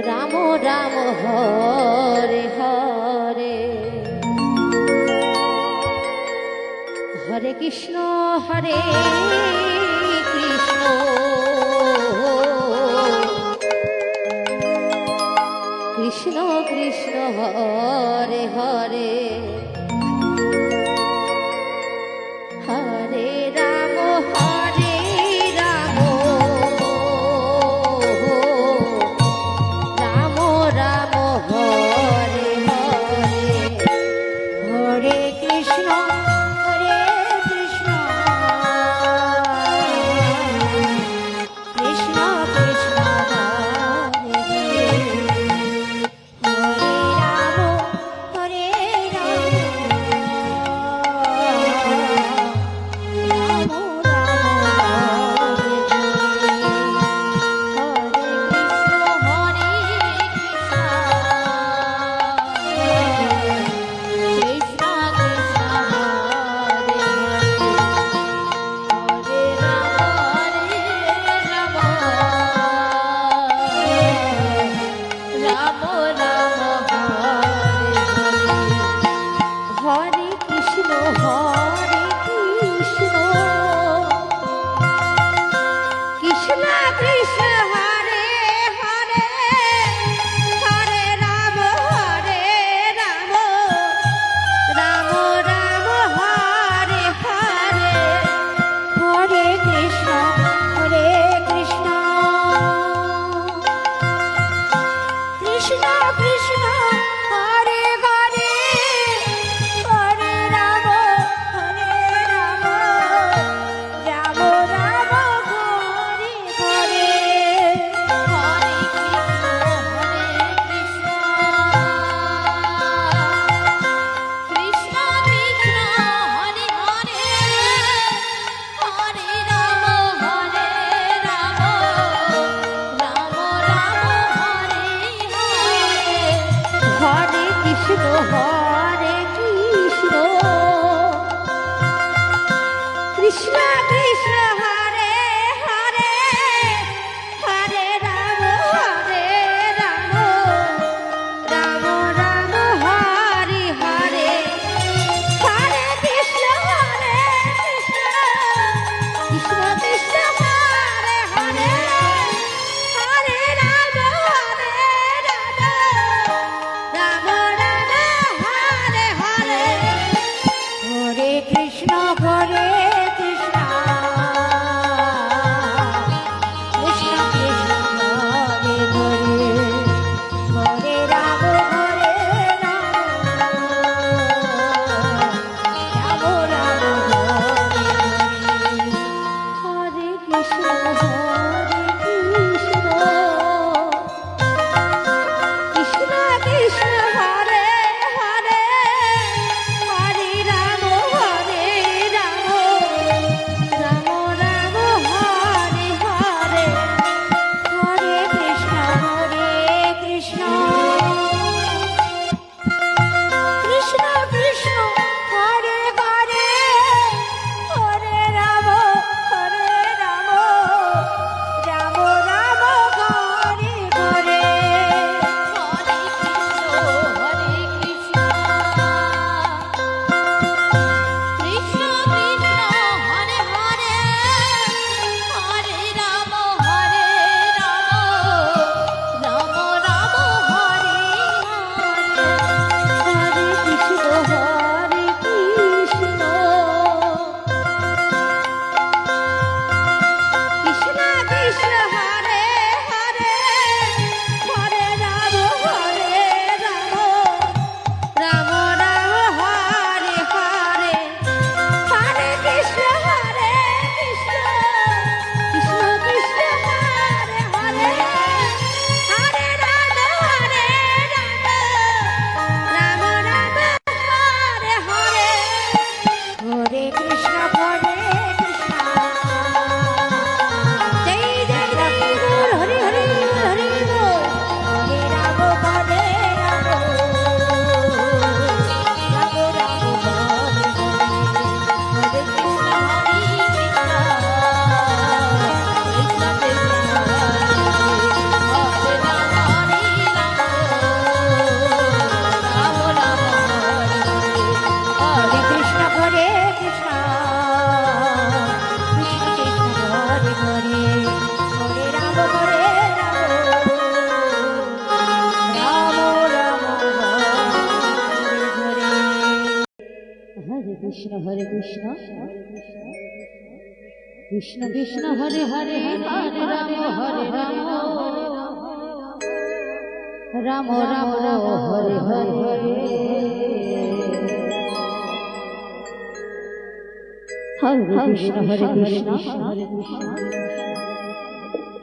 রাম রাম হরে হরে, হরে কৃষ্ণ হরে কৃষ্ণ, কৃষ্ণ কৃষ্ণ হরে হরে, হরে রাম হরে রাম, রাম রাম হরে হরে, হরে কৃষ্ণ হরে কৃষ্ণ, কৃষ্ণ কৃষ্ণ হরে হরে, কৃষ্ণ কৃষ্ণ হরে হরে, হরে রাম হরে রাম, রাম রাম হরে হরে, হরে কৃষ্ণ হরে কৃষ্ণ, কৃষ্ণ কৃষ্ণ হরে হরে, হরে রাম হরে রাম, রাম রাম হরে হরে, হরে কৃষ্ণ হরে কৃষ্ণ, কৃষ্ণ হরে কৃষ্ণ কৃষ্ণ কৃষ্ণ হরে হরে হরে রাম হরে রাম রাম রাম হরে হরে হরে কৃষ্ণ হরে কৃষ্ণ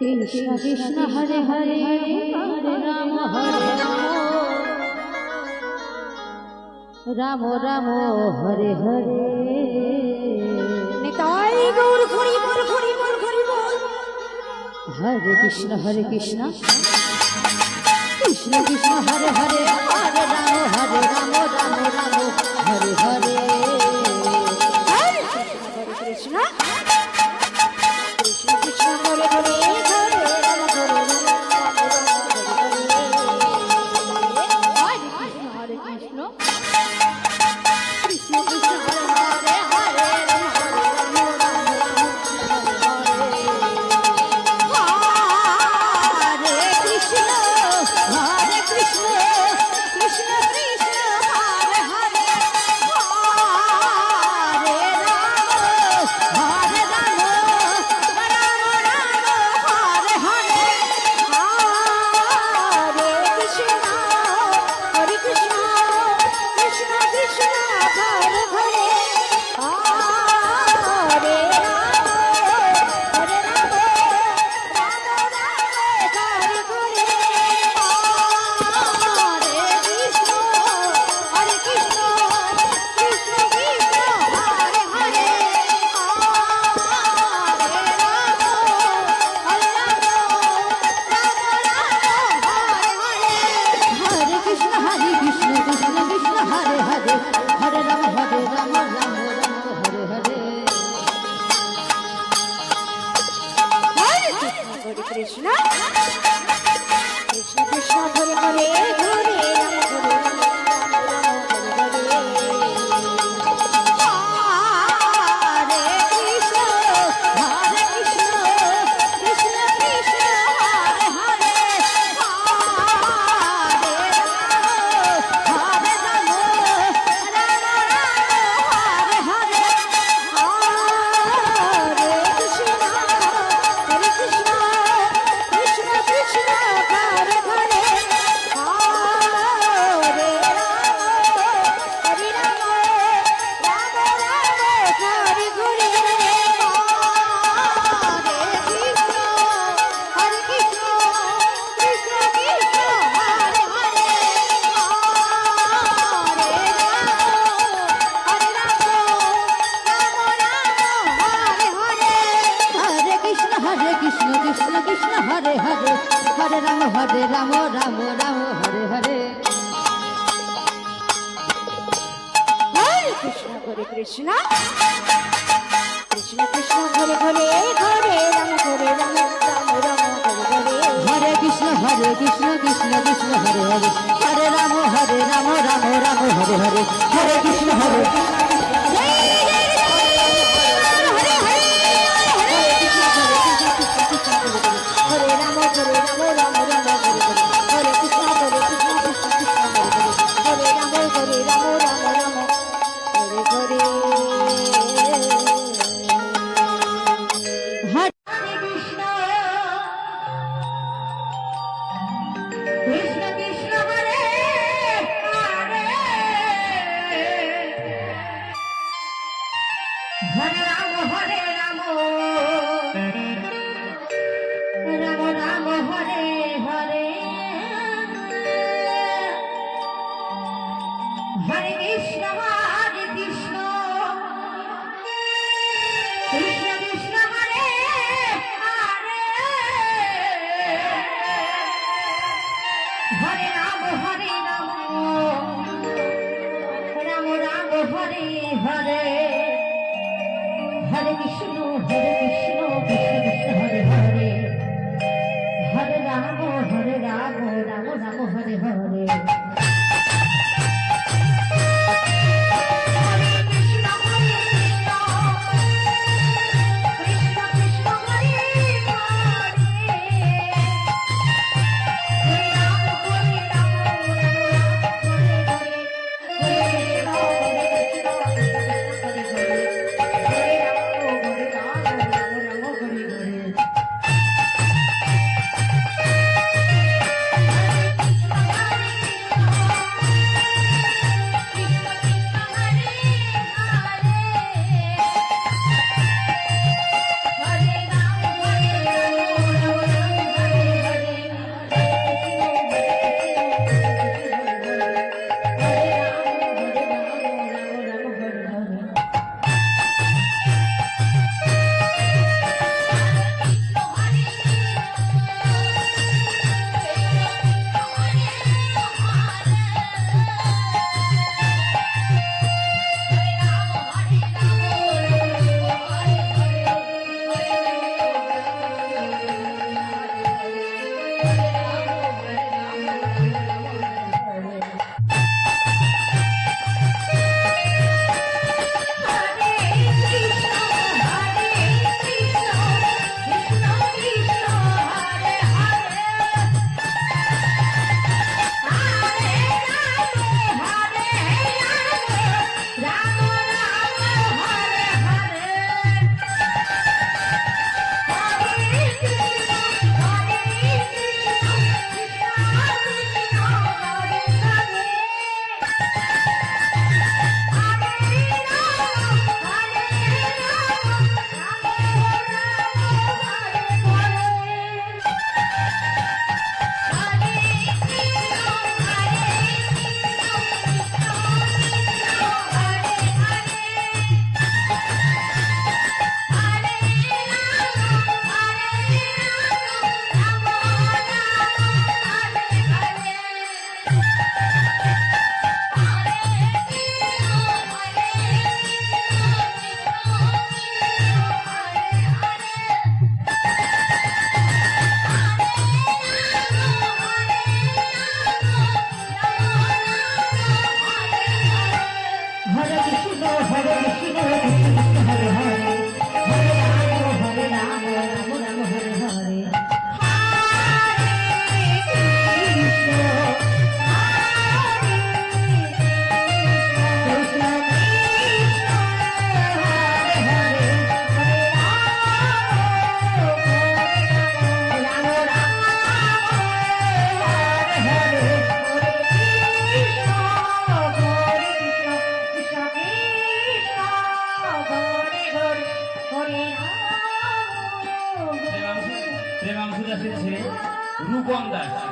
কৃষ্ণ কৃষ্ণ হরে হরে হরে রাম রাম রাম হরে হরে নিতাই গৌর হরি বল হরি বল হরি বল হরে কৃষ্ণ কৃষ্ণ কৃষ্ণ হরে হরে হরে রাম রাম রাম হরে হরে কৃষ্ণ কৃষ্ণ হরে হরে হরে রাম হরে কৃষ্ণ কৃষ্ণ কৃষ্ণ হরে হরে হরে রাম হরে কৃষ্ণ হরে কৃষ্ণ কৃষ্ণ কৃষ্ণ হরে হরে হরে রাম হরে রাম রাম রাম হরে হরে হরে কৃষ্ণ হরে কৃষ্ণ কৃষ্ণ কৃষ্ণ হরে হরে হরে রাম হরে রাম রাম রাম হরে হরে হরে কৃষ্ণ হরে কৃষ্ণ কৃষ্ণ কৃষ্ণ হরে হরে হরে রাম হরে রাম রাম রাম হরে হরে হরে কৃষ্ণ কৃষ্ণ কৃষ্ণ হরে হরে হরে রাম রাম রাম হরে হরে হরে কৃষ্ণ কৃষ্ণ কৃষ্ণ হরে হরে হরে রাম হরে হরে কৃষ্ণ কৃষ্ণ কৃষ্ণ হরে হরে হরে রাম রাম রাম হরে হরে কৃষ্ণ হরে কৃষ্ণ কৃষ্ণ কৃষ্ণ হরে হরে হরে রাম হরে রাম রাম রাম হরে হরে হরে কৃষ্ণ হরে কৃষ্ণ কৃষ্ণ কৃষ্ণ হরে হরে হরে রাম হরে কৃষ্ণ কৃষ্ণ কৃষ্ণ হরে হরে হরে রাম রাম রাম হরে হরে হরে কৃষ্ণ হরে কৃষ্ণ কৃষ্ণ কৃষ্ণ হরে হরে হরে রাম রাম রাম হরে হরে হরে কৃষ্ণ কৃষ্ণ কৃষ্ণ হরে হরে হরে রাম রাম রাম হরে হরে হরে কৃষ্ণ হরে হরে রাম রাম রাম হরে হরে হরে কৃষ্ণ কৃষ্ণ কৃষ্ণ হরে হরে হরে রাম রাম রাম হরে হরে হরে কৃষ্ণ কৃষ্ণ কৃষ্ণ হরে হরে হরে রাম রাম রাম হরে হরে হরে কৃষ্ণ কৃষ্ণ কৃষ্ণ হরে হরে হরে রাম রাম রাম হরে হরে হরে কৃষ্ণ কৃষ্ণ কৃষ্ণ হরে হরে হরে রাম রাম রাম হরে হরে ভগবান দাস।